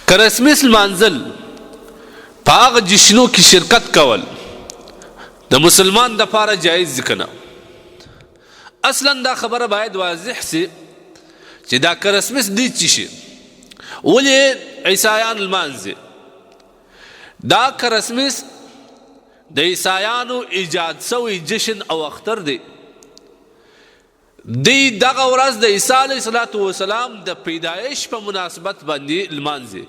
کرسمس لمانځل په هغه جشنو کې شرکت کول د مسلمان دپاره جایز دي که نه؟ اصلا دا خبره باید واضح سي چې دا کرسمس دی څه شي، ولې عیسایان لمانځي؟ دا کرسمس د عیسایانو ایجاد سوی جشن او اختر دی. دی دغه ورځ د عیسی علیه السلام د پیدایش په مناسبت باندې لمانځي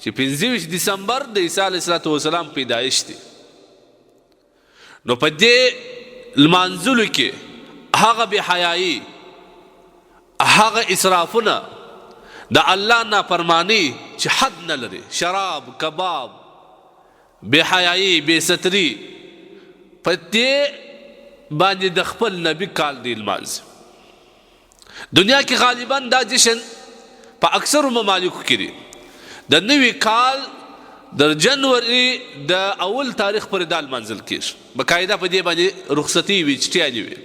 چې 25 دسمبر د عیسی علیه السلام پیدایش دی. نو په دې لمانځلو کې هغه بې حیایي، هغه اسرافونه، د الله نافرمانی چې حد نه لري، شراب، کباب، بې حیایي، بې ستري، په دې باندې د خپل نبي کال دی لمانځي. دنیا کې غالبا دا جشن په اکثرو ممالکو کې دی. د نوي کال د جنوري د اول تاریخ پورې دا لمانځل کېږي، باقاعده په دې باندې رخصتي وي، چټیانې وي.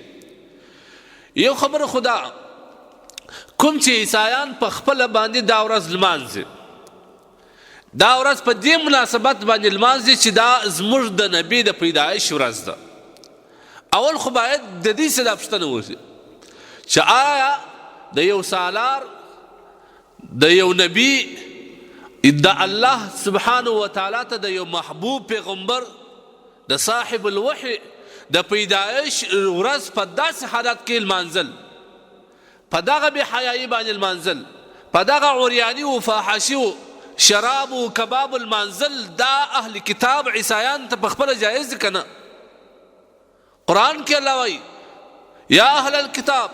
یو خبره خدا کوم چې عیسایان په خپله باندې دا ورځ لمانځي، دا ورځ په دې مناسبت باندې لمانځي چې دا زموږ د نبي د پیدایش ورځ ده. اول خو باید د دې څه دا پوښتنه وشي چې آیا د یو سالار، د یو نبي، د الله سبحانه وتعالی ته د یو محبوب پیغمبر، د صاحب الوحی د پیدایش ورځ په داسې حالت کې لمانځل، په دغه بې حیایي باندې لمانځل، په دغه عریاني و فاحشي و شراب و کباب لمانځل، دا اهل کتاب عیسایان ته په خپله جایز دي که نه؟ قرآن کې الله وایي یا اهل الکتاب،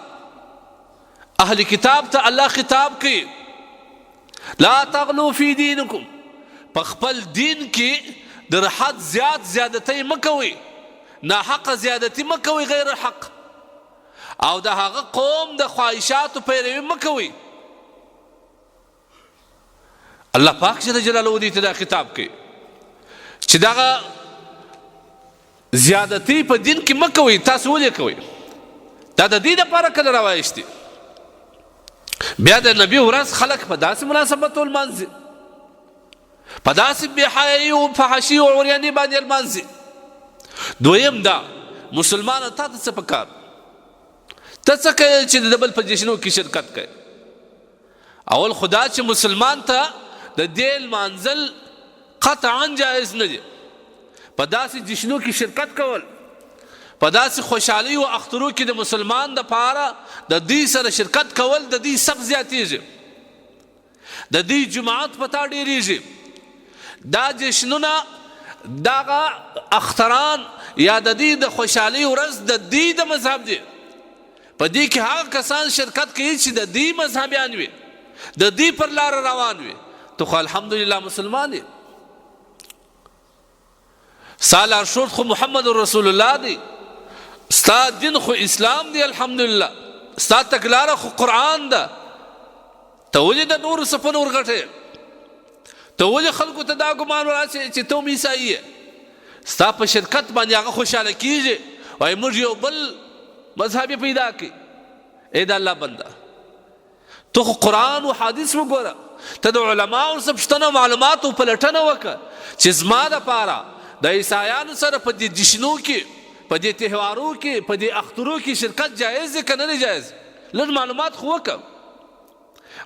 اهل کتاب ته الله خطاب کوي لا تغلو فی دینکم، په خپل دین کې د حد زیادتی مه کوئ، ناحقه زیادتی مه کوئ، غیر حق، او د هغه قوم د خواهشاتو پیروي مه کوئ. الله پاک جل جلاله دې ته دا خطاب کوي چې دغه زیادتی په دین کې مه کوئ. تاسو ولې کوئ؟ دا د دې دپاره کله راوایشتي. بیا د نبي ورځ خلک په داسې مناسبت لمانځي، په داسې بې حیایي و فحشي و عریاني باندې لمانځي. دویم دا مسلمانه تا ته څه پکار؟ ته څه کوې چې د بل په جشنو کې شرکت کوې؟ اول خدا چې مسلمان ته د دې لمانځل قطعا جایز نه دي. په داسې جشنو کې شرکت کول، په داسې خوشحالي و اخترو کې د مسلمان دپاره د دوی سره شرکت کول د دوی سخت زیاتېږي، د دوی جماعت په تا ډېرېږي. دا جشنونه، دغه اختران یا د دوی د خوشحالۍ ورځ د دوی د مذهب دی. په دې کې هغه کسان شرکت کوي چې د دوی مذهبیان وي، د دوی پر لاره روان وي. تو خو الحمدلله مسلمان یې، ستا لارښود خو محمد رسول الله دی، ستا دین خو اسلام دی، الحمدلله ستا تګلاره خو قرآن ده. ته ولې د نورو صفونه ورغټې؟ ته ولې خلکو ته دا ګمان وراسې چې ته هم عیسایي یې؟ ستا په شرکت باندې هغه خوشحاله کېږي، وایي موږ یو بل مذهب یې پیدا کړي. ای د الله بنده، ته خو قرآن و حدیث وګوره، ته د علماو څه پوښتنه او معلوماتو پلټنه وکړه چې زما دپاره د عیسایانو سره په دې جشنو کې، په دې تهوارو کې، په دې اخترو کې شرکت جایز دی که نه دی جایز؟ لږ معلومات خو وکړه،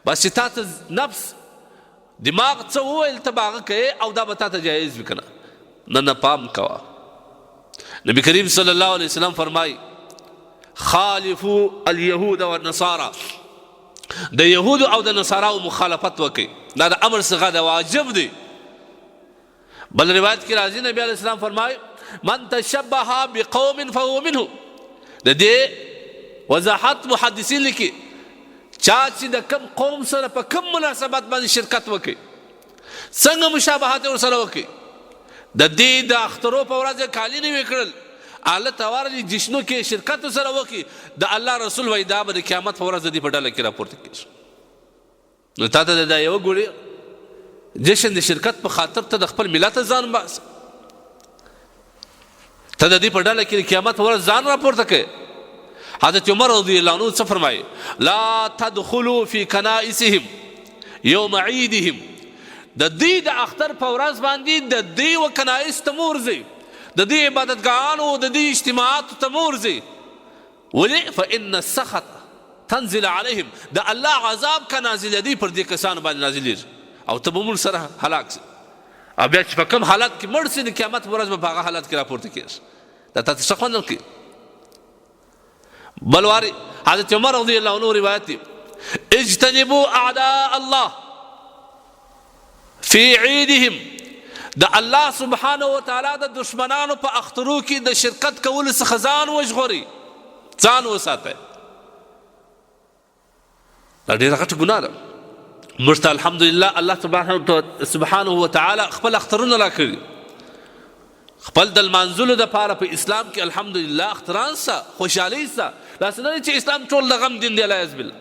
بس چې تا ته نفس دماغ څه وویل ته به هغه کوې، او دا به تا ته جایز وي که نه؟ نه پام کوه. نبی کریم صلی الله علیه وسلم فرمایي خالفو الیهود والنصارى، د یهودو او د نصاراو مخالفت وکړئ. دا د امر څخه د واجب دی. بل روایت کې راځي نبی علیه السلام فرمایي من تشبه بقوم فهو منهم. د دې وضاحت محدثین لیکي چا چې د کم قوم سره په کم مناسبت باندې شرکت وکړي، څنګه مشابهت ورسره وکړي. د دې د اخترو په ورځ کالي نوي کړل، الله تعالی جشنو کې شرکت سره وکړي، د الله رسول وایي دا به د قیامت په ورځ د دې په ډله کې راپورته کېږي. نو تا ته دا یوه ګوړې جشن د شرکت په خاطر ته د خپل ملت ځان باسه، ته د دې په ډله کې د قیامت په ورځ ځان راپورته کوې. حضرت عمر رضی اللہ عنہ څه فرمایي لا تدخلوا فی کنائسهم یوم عیدهم، د دې د اختر په ورځ باندې د دې و کنایس ته مو ورځئ، د دې عبادتګاهانو د دې اجتماعاتو ته مو ورځئ. ولې؟ فإن السخط تنزل عليهم، د الله عذاب که نازلېدی پر دې کسانو باندې نازلېږي او ته به مونږ سره هلاک سي. او بیا چې په کوم حالت کې مړ سي د قیامت په ورځ به په هغه حالت کې راپورته کېږي. دا تاسو څه خوند ورکوي؟ بل واري حضرت عمر رضی الله عنه روایت دی، اجتنبوا اعداء الله فی عیدهم، د الله سبحانه وتعالی د دشمنانو په اخترو کې د شرکت کولو څخه ځان وژغورئ، ځان وساتئ. دا ډېره غټه ګناه ده. موږ ته الحمدلله الله سبحانه وتعالی خپل اخترونه راکړي، خپل د لمانځلو دپاره په اسلام کې الحمدلله اختران سته، خوشحالۍ سته. داسې نه دی چې اسلام ټول د غم دین دی. علیاذ بالله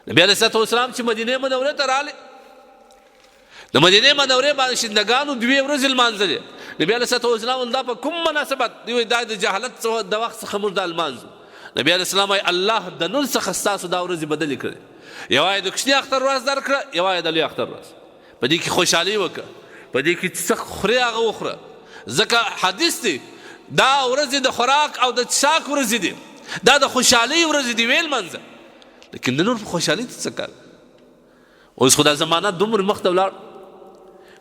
نبي علیه الصلاة والسلام چې مدینې منورې ته راغلې، د مدینې منورې باندې شندګانو 2 ورځې لمانځلې. نبي علیه الصلاة والسلام دا په کوم مناسبت دوی دا د جهالت د وخت څخه موږ دا لمانځو. نبي علیه السلام وایي الله د نور څخه ستاسو دا ورځې بدلې کړې، یوه یې د کوچني اختر ورځ درکړه، یوه یې د لوی اختر ورځ. په دې کې خوشحالي وکړه، په دې کې څه خورې هغه وخوره. ځکه حدیث دی دا ورځې د خوراک او د څښاک ورځې دي، دا د خوشحالۍ ورځې دي ویل منځه. لیکن د نور په خوشحالۍ ته څه کار؟ اوس خو دا زمانه دومره مخته ولاړ،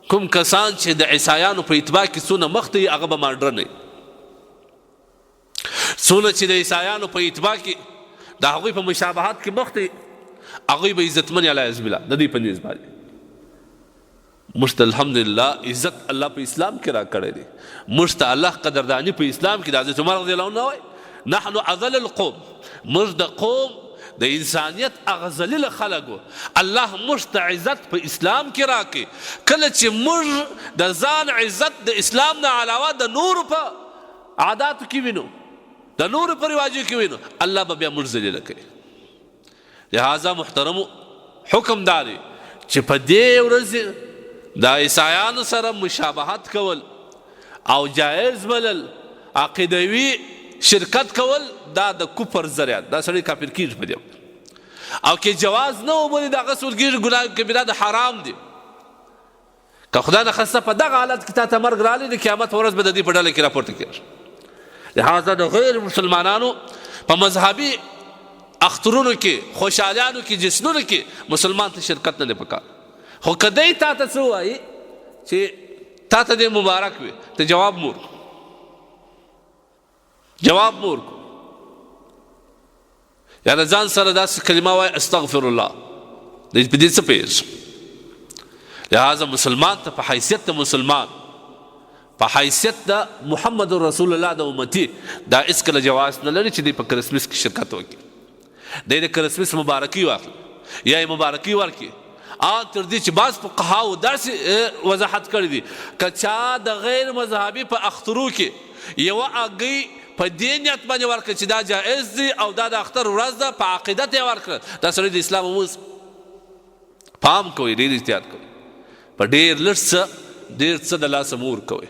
کوم کسان چې د عیسایانو په اتباع کې څونه مخته وي هغه به ماډرن وي، څونه چې د عیسایانو په اتباع کې د هغوی په مشابهات کې مخته وي هغوی به عزتمن علیاذ بالله د دوی په نیز باندې. موږ ته الحمدلله عزت الله په اسلام کې را کړی دی، موږ ته الله قدرداني په اسلام کې د حضرت عمر رضی الله عنه وایي نحن اذل القوم، موږ د قوم د انسانیت هغه ذلیله خلک وو، الله موږ ته عزت په اسلام کې راکړي. کله چې موږ د ځان عزت د اسلام نه علاوه د نورو په عاداتو کې وینو، د نورو په رواجو کې وینو، الله به بیا موږ ذلیله کوي. لہذا محترمو حکم داری چې په دې ورځ د عیسایانو سره مشابهت کول او جایز بلل، عقیدوي شرکت کول، دا د کفر ذریعه، دا سړی کافر کیږي په دې. او که جواز نه وبولي د هغه صورت کېږي ګناه کبیره د حرام دی. که خدای نخواسته په دغه حالت کې تا ته مرګ راغلی د قیامت په ورځ به د دې په ډله کې راپورته کېږي. لہذا د غیر مسلمانانو په مذهبي اخترونو کې، خوشحالیانو کې، جشنونو کې مسلمان ته شرکت نه دی پکار. خو که دی تا ته څه وایي چې تا ته دې مبارک وي، ته جواب مور کو یا د ځان سره داسې کلمه وایي استغفر الله، په دې څه پوهېږي. لہذا مسلمان ته په حیثیت د مسلمان، په حیثیت د محمد رسول الله د امتي دا هېڅکله جواز نه لري چې دی په کرسمس کې شرکت وکړي. دی د کرسمس مبارکي واخلي یا یې مبارکي ورکړي. تر دې چې بعض فقهاو داسې وضاحت کړی دي که چا د غیر مذهبي په اخترو کې یوه هګۍ په دې نیت باندې ورکړه چې دا جایز دی او دا د اختر ورځ ده، په عقیدت یې ورکړه، دا سړی د اسلام اوس پام کوئ، ډېر احتیاط کوئ، په ډېر لږ څه ډېر څه د لاسه مه ورکوئ.